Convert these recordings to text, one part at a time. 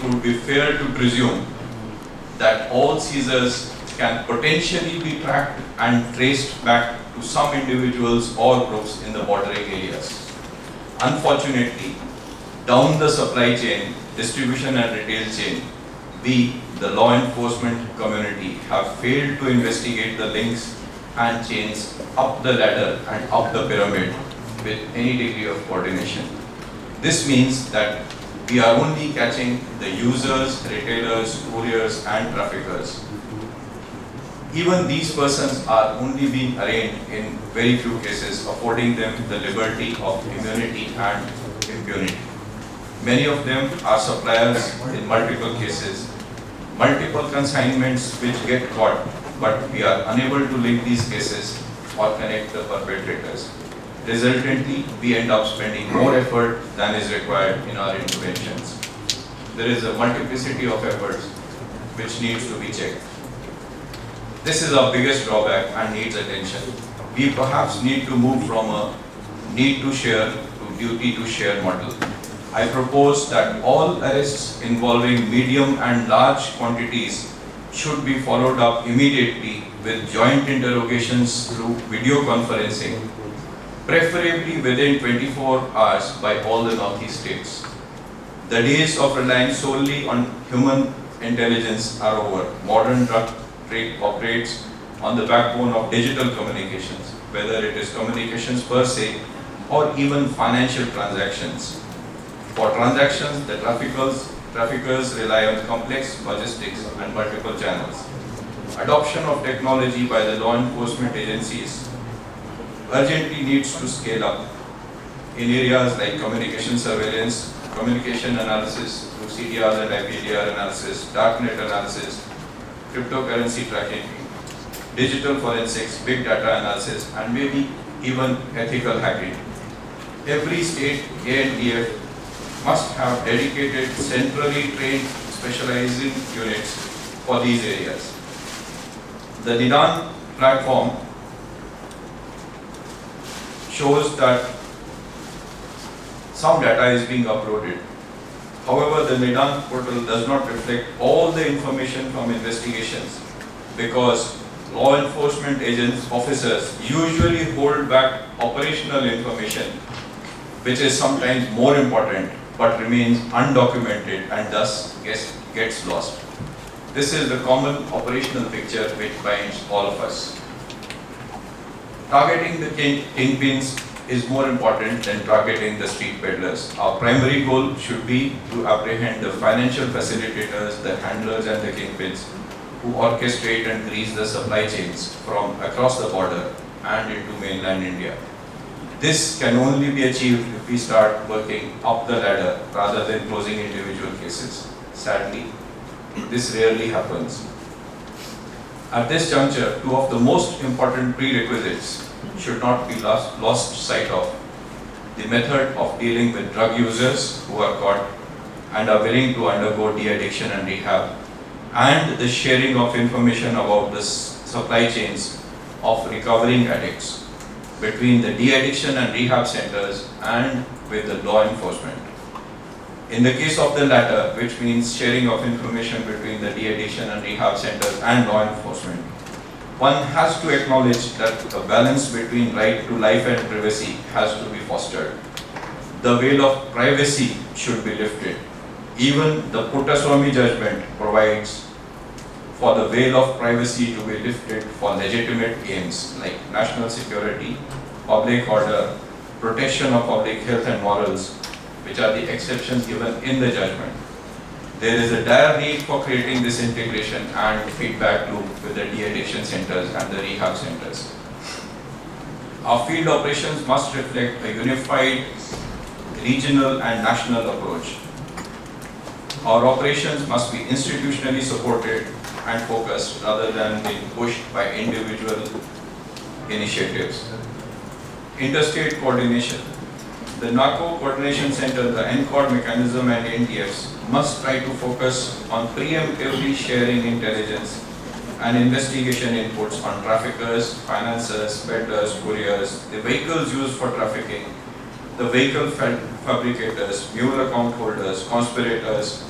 would be fair to presume that all seizures can potentially be tracked and traced back to some individuals or groups in the bordering areas. Unfortunately, down the supply chain, distribution and retail chain, we, the law enforcement community, have failed to investigate the links and chains up the ladder and up the pyramid with any degree of coordination. This means that we are only catching the users, retailers, couriers and traffickers. Even these persons are only being arraigned in very few cases, affording them the liberty of immunity and impunity. Many of them are suppliers in multiple cases, multiple consignments which get caught, but we are unable to link these cases or connect the perpetrators. Resultantly, we end up spending more effort than is required in our interventions. There is a multiplicity of efforts which needs to be checked. This is our biggest drawback and needs attention. We perhaps need to move from a need to share to duty to share model. I propose that all arrests involving medium and large quantities should be followed up immediately with joint interrogations through video conferencing, preferably within 24 hours by all the Northeast states. The days of relying solely on human intelligence are over. Modern drug trade operates on the backbone of digital communications, whether it is communications per se or even financial transactions. For transactions, the traffickers rely on complex logistics and multiple channels. Adoption of technology by the law enforcement agencies urgently needs to scale up in areas like communication surveillance, communication analysis through CDR and IPDR analysis, darknet analysis, cryptocurrency tracking, digital forensics, big data analysis, and maybe even ethical hacking. Every state Antf must have dedicated, centrally trained, specializing units for these areas. The Nidan platform shows that some data is being uploaded. However, the Nidan portal does not reflect all the information from investigations because law enforcement agents, officers usually hold back operational information, which is sometimes more important but remains undocumented and thus gets lost. This is the common operational picture which binds all of us. Targeting the kingpins is more important than targeting the street peddlers. Our primary goal should be to apprehend the financial facilitators, the handlers and the kingpins who orchestrate and grease the supply chains from across the border and into mainland India. This can only be achieved if we start working up the ladder rather than closing individual cases. Sadly, this rarely happens. At this juncture, two of the most important prerequisites should not be lost sight of. The method of dealing with drug users who are caught and are willing to undergo de-addiction and rehab, and the sharing of information about the supply chains of recovering addicts between the de-addiction and rehab centers and with the law enforcement. In the case of the latter, which means sharing of information between the de-addiction and rehab centers and law enforcement, one has to acknowledge that the balance between right to life and privacy has to be fostered. The veil of privacy should be lifted. Even the Puttaswamy judgment provides for the veil of privacy to be lifted for legitimate aims like national security, public order, protection of public health and morals, which are the exceptions given in the judgment. There is a dire need for creating this integration and feedback loop with the de-addiction centers and the rehab centers. Our field operations must reflect a unified regional and national approach. Our operations must be institutionally supported and focused rather than being pushed by individual initiatives. Interstate coordination. The Narco Coordination Center, the NCORD mechanism and NTFs must try to focus on preemptively sharing intelligence and investigation inputs on traffickers, financiers, peddlers, couriers, the vehicles used for trafficking, the vehicle fabricators, mule account holders, conspirators,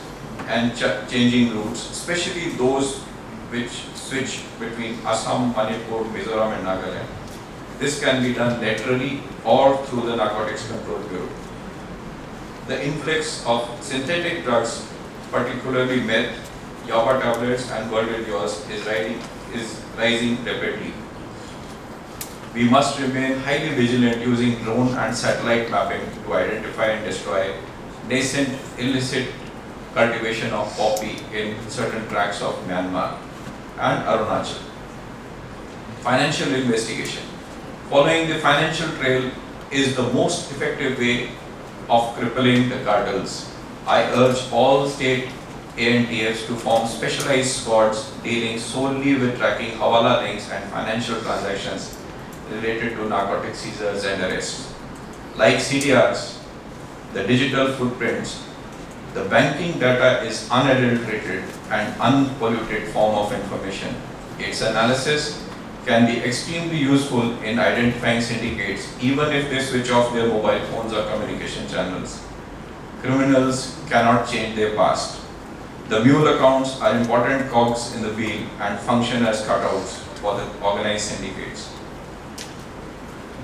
and changing routes, especially those which switch between Assam, Manipur, Mizoram and Nagaland. This can be done laterally or through the Narcotics Control Bureau. The influx of synthetic drugs, particularly meth, yaba tablets and Borrelios is rising rapidly. We must remain highly vigilant using drone and satellite mapping to identify and destroy nascent illicit cultivation of poppy in certain tracts of Myanmar and Arunachal. Financial investigation. Following the financial trail is the most effective way of crippling the cartels. I urge all state Antfs to form specialized squads dealing solely with tracking hawala links and financial transactions related to narcotic seizures and arrests. Like CDRs, the digital footprints, the banking data is unadulterated and unpolluted form of information. Its analysis can be extremely useful in identifying syndicates even if they switch off their mobile phones or communication channels. Criminals cannot change their past. The mule accounts are important cogs in the wheel and function as cutouts for the organized syndicates.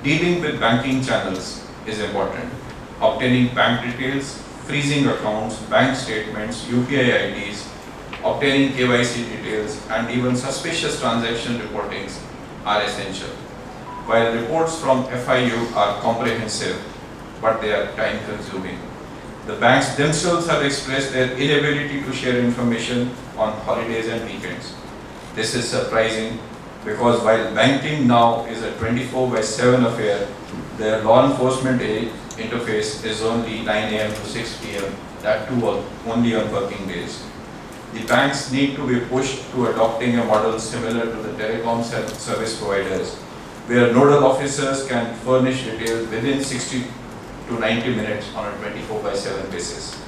Dealing with banking channels is important. Obtaining bank details, freezing accounts, bank statements, UPI IDs, obtaining KYC details, and even suspicious transaction reportings are essential. While reports from FIU are comprehensive, but they are time consuming. The banks themselves have expressed their inability to share information on holidays and weekends. This is surprising because while banking now is a 24/7 affair, their law enforcement interface is only 9 a.m. to 6 p.m., that too only on working days. The banks need to be pushed to adopting a model similar to the telecom service providers, where nodal officers can furnish details within 60 to 90 minutes on a 24/7 basis.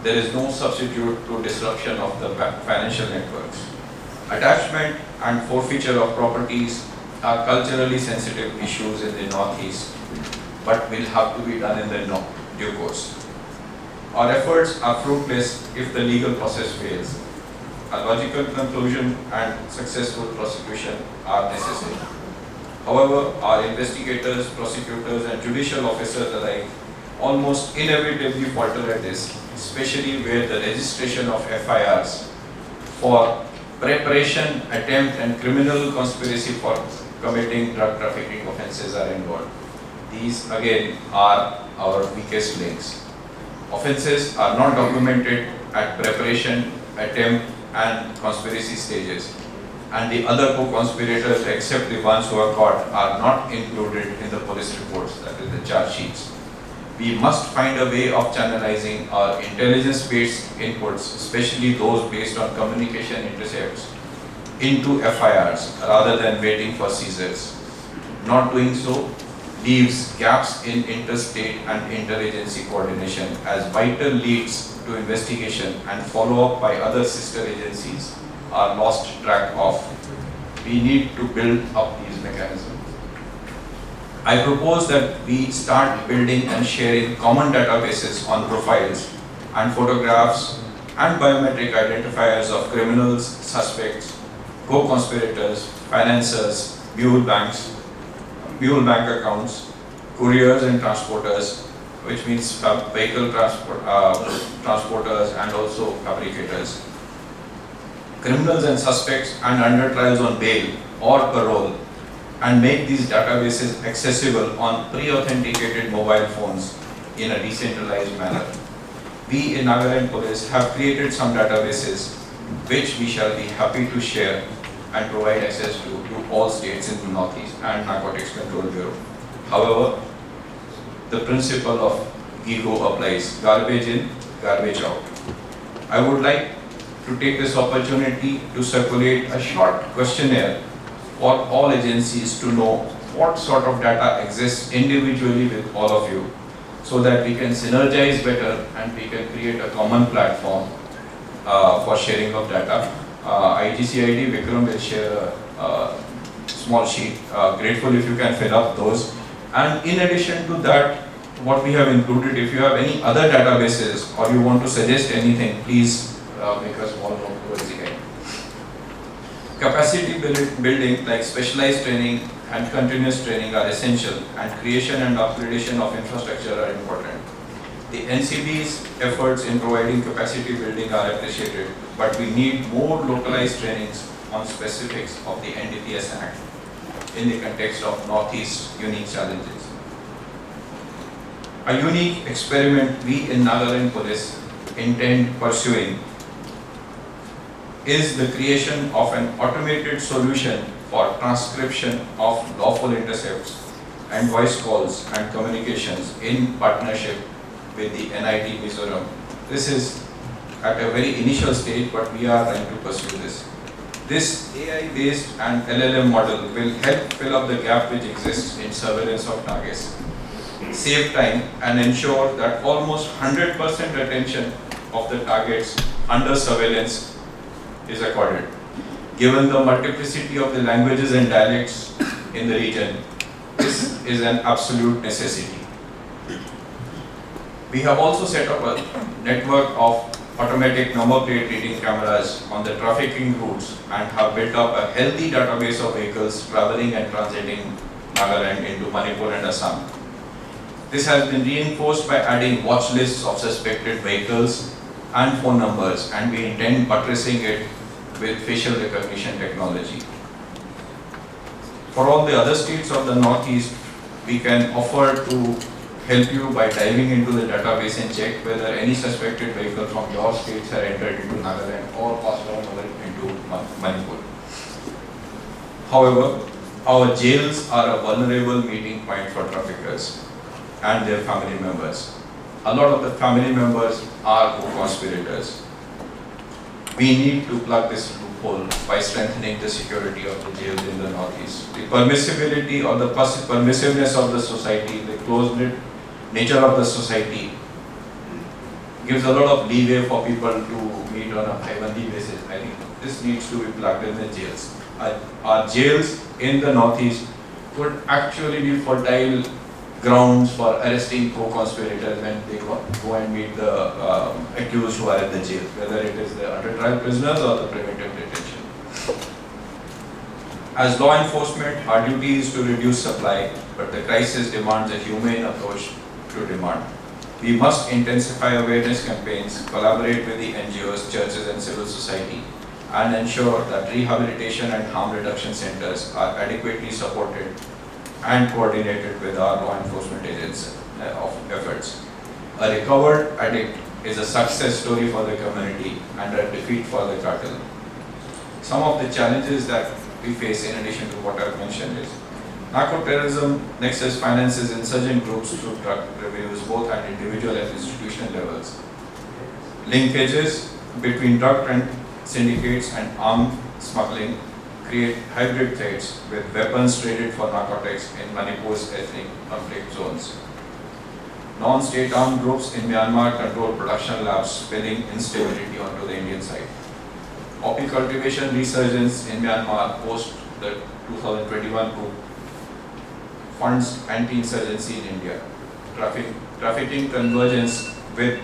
There is no substitute to disruption of the financial networks. Attachment and forfeiture of properties are culturally sensitive issues in the Northeast, but will have to be done in the due course. Our efforts are fruitless if the legal process fails. A logical conclusion and successful prosecution are necessary. However, our investigators, prosecutors and judicial officers alike almost inevitably falter at this, especially where the registration of FIRs for preparation, attempt and criminal conspiracy for committing drug trafficking offences are involved. These again are our weakest links. Offences are not documented at preparation, attempt and conspiracy stages, and the other co-conspirators except the ones who are caught are not included in the police reports, that is the charge sheets. We must find a way of channelizing our intelligence-based inputs, especially those based on communication intercepts, into FIRs rather than waiting for seizures. Not doing so leaves gaps in interstate and interagency coordination as vital leads to investigation and follow-up by other sister agencies are lost track of. We need to build up these mechanisms. I propose that we start building and sharing common databases on profiles and photographs and biometric identifiers of criminals, suspects, co-conspirators, financiers, mule bank accounts, couriers and transporters, which means vehicle transporters and also fabricators, criminals and suspects and under trials on bail or parole, and make these databases accessible on pre-authenticated mobile phones in a decentralized manner. We in Nagaland Police have created some databases which we shall be happy to share and provide access to all states in the Northeast and Narcotics Control Bureau. However, the principle of GIGO applies: garbage in, garbage out. I would like to take this opportunity to circulate a short questionnaire for all agencies to know what sort of data exists individually with all of you, so that we can synergize better and we can create a common platform for sharing of data. IGCID Vikram will share a small sheet. Grateful if you can fill up those. And in addition to that, what we have included. If you have any other databases or you want to suggest anything, please make a small note towards the end. Capacity building like specialized training and continuous training are essential, and creation and upgradation of infrastructure are important. The NCB's efforts in providing capacity building are appreciated, but we need more localized trainings on specifics of the NDPS Act in the context of Northeast unique challenges. A unique experiment we in Nagaland Police intend pursuing is the creation of an automated solution for transcription of lawful intercepts and voice calls and communications in partnership with the NIT Mizoram. This is at a very initial stage, but we are trying to pursue this. This AI-based and LLM model will help fill up the gap which exists in surveillance of targets, save time, and ensure that almost 100% attention of the targets under surveillance is accorded. Given the multiplicity of the languages and dialects in the region, this is an absolute necessity. We have also set up a network of automatic number plate reading cameras on the trafficking routes and have built up a healthy database of vehicles traveling and transiting Nagaland into Manipur and Assam. This has been reinforced by adding watch lists of suspected vehicles and phone numbers, and we intend buttressing it with facial recognition technology. For all the other states of the Northeast, we can offer to help you by diving into the database and check whether any suspected vehicle from your states have entered into Nagaland or passed on over into Manipur. However, our jails are a vulnerable meeting point for traffickers and their family members. A lot of the family members are co-conspirators. We need to plug this loophole by strengthening the security of the jails in the Northeast. The permissibility or the permissiveness of the society, the close-knit nature of the society gives a lot of leeway for people to meet on a bi-monthly basis. I think this needs to be plugged in the jails. Our jails in the Northeast could actually be fertile grounds for arresting co-conspirators when they go and meet the accused who are in the jail, whether it is the under trial prisoners or the preventive detention. As law enforcement, our duty is to reduce supply, but the crisis demands a humane approach to demand. We must intensify awareness campaigns, collaborate with the NGOs, churches and civil society, and ensure that rehabilitation and harm reduction centers are adequately supported and coordinated with our law enforcement agents of efforts. A recovered addict is a success story for the community and a defeat for the cartel. Some of the challenges that we face in addition to what I've mentioned is narco-terrorism nexus finances insurgent groups through drug revenues both at individual and institutional levels. Linkages between drug trend syndicates and arms smuggling create hybrid threats with weapons traded for narcotics in Manipur's ethnic conflict zones. Non-state armed groups in Myanmar control production labs, spilling instability onto the Indian side. Poppy cultivation resurgence in Myanmar post the 2021 coup funds anti-insurgency in India. Trafficking convergence with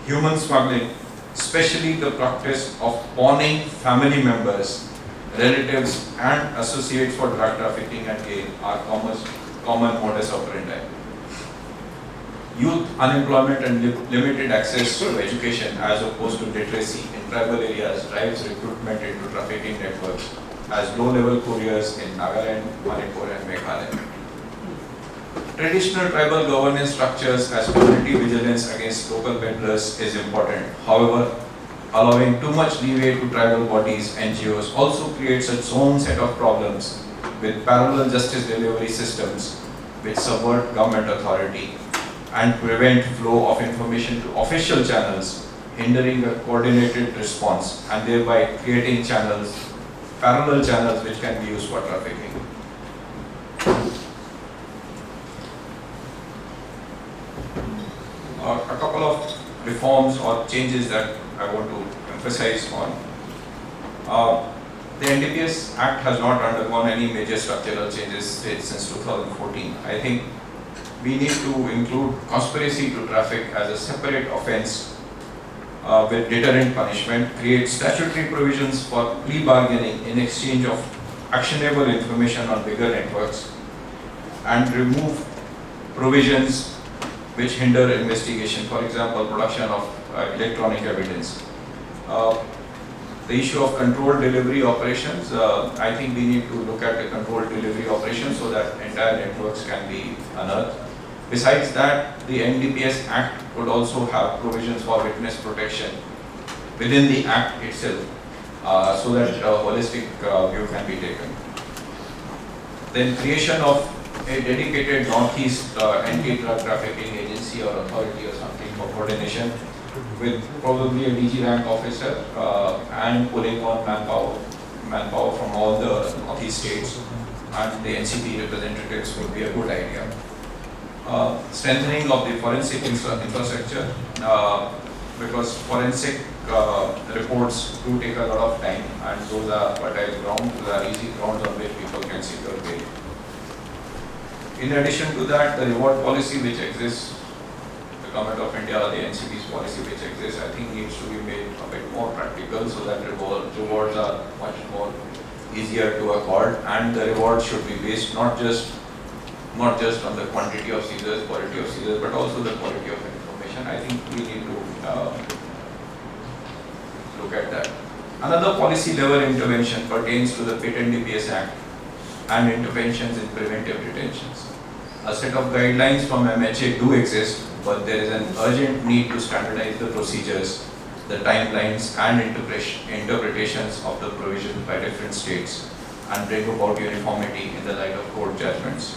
human smuggling, especially the practice of pawning family members, relatives and associates for drug trafficking and gain are common modus operandi. Youth unemployment and limited access to education as opposed to literacy in tribal areas drives recruitment into trafficking networks as low-level couriers in Nagaland, Manipur and Meghalaya. Traditional tribal governance structures as community vigilance against local peddlers is important. However, allowing too much leeway to tribal bodies, NGOs also creates its own set of problems with parallel justice delivery systems which subvert government authority and prevent flow of information to official channels, hindering a coordinated response and thereby creating channels, parallel channels which can be used for trafficking. A couple of reforms or changes that I want to emphasize on. The NDPS Act has not undergone any major structural changes since 2014. I think we need to include conspiracy to traffic as a separate offence with deterrent punishment, create statutory provisions for plea bargaining in exchange of actionable information on bigger networks, and remove provisions which hinder investigation, for example, production of electronic evidence. The issue of controlled delivery operations, I think we need to look at the controlled delivery operations so that entire networks can be unearthed. Besides that, the NDPS Act would also have provisions for witness protection within the Act itself, so that a holistic view can be taken. Then creation of a dedicated Northeast anti-drug trafficking agency or authority or something for coordination, with probably a DG rank officer and pulling on manpower from all the Northeast states, and the NCP representatives would be a good idea. Strengthening of the forensic infrastructure, because forensic reports do take a lot of time, and those are fertile ground, those are easy grounds on which people can secure bail. In addition to that, the reward policy which exists, the Government of India or the NCP's policy which exists, I think needs to be made a bit more practical so that rewards are much more easier to accord, and the reward should be based not just on the quantity of seizures, quality of seizures, but also the quality of information. I think we need to look at that. Another policy level intervention pertains to the Patent DPS Act and interventions in preventive detentions. A set of guidelines from MHA do exist, but there is an urgent need to standardize the procedures, the timelines and interpretations of the provisions by different states, and bring about uniformity in the light of court judgments.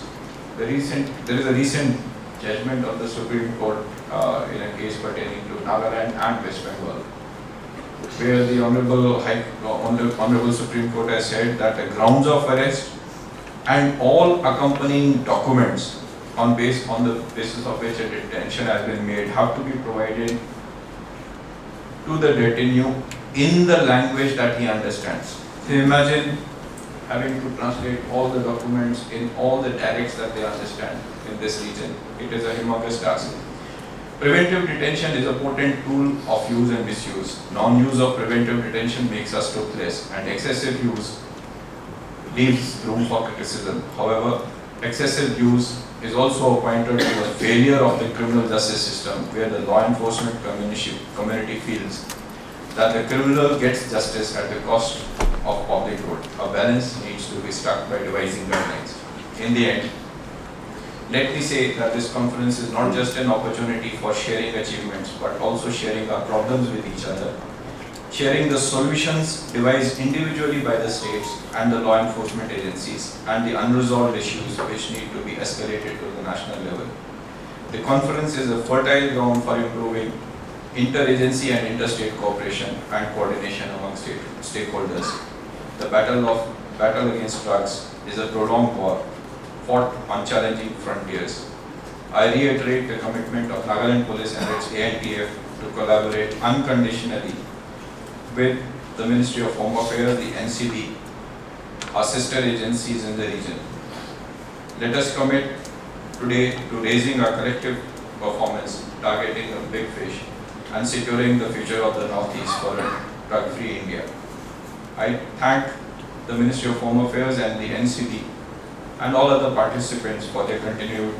There is a recent judgment of the Supreme Court in a case pertaining to Nagaland and West Bengal, where the Honorable Supreme Court has said that the grounds of arrest and all accompanying documents on the basis of which a detention has been made have to be provided to the detainee in the language that he understands. So imagine having to translate all the documents in all the dialects that they understand in this region. It is a humongous task. Preventive detention is a potent tool of use and misuse. Non-use of preventive detention makes us toothless, and excessive use leaves room for criticism. However, excessive use is also a pointer to the failure of the criminal justice system, where the law enforcement community feels that the criminal gets justice at the cost of public good. A balance needs to be struck by devising guidelines. In the end, let me say that this conference is not just an opportunity for sharing achievements, but also sharing our problems with each other, sharing the solutions devised individually by the states and the law enforcement agencies, and the unresolved issues which need to be escalated to the national level. The conference is a fertile ground for improving interagency and interstate cooperation and coordination among stakeholders. The battle against drugs is a prolonged war fought on challenging frontiers. I reiterate the commitment of Nagaland Police and its Antf to collaborate unconditionally with the Ministry of Home Affairs, the NCB, our sister agencies in the region. Let us commit today to raising our collective performance, targeting a big fish, and securing the future of the Northeast for a drug-free India. I thank the Ministry of Home Affairs and the NCB and all other participants for their continued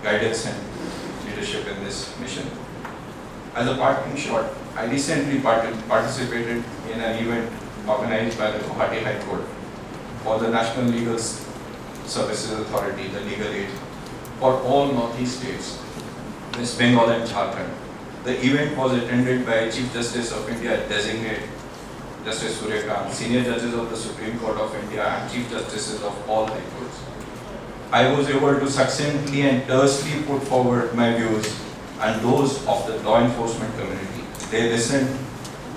guidance and leadership in this mission. As a parting shot, I recently participated in an event organized by the Guwahati High Court for the National Legal Services Authority, the legal aid, for all Northeast states, West Bengal and Jharkhand. The event was attended by Chief Justice of India Designate Justice Suryakant, senior judges of the Supreme Court of India, and Chief Justices of all High Courts. I was able to succinctly and tersely put forward my views and those of the law enforcement community. They listened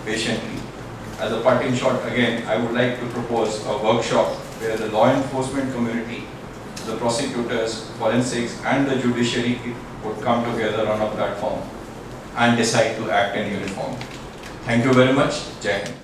patiently. As a parting shot, again, I would like to propose a workshop where the law enforcement community, the prosecutors, forensics, and the judiciary would come together on a platform and decide to act in uniform. Thank you very much. Jai Hind.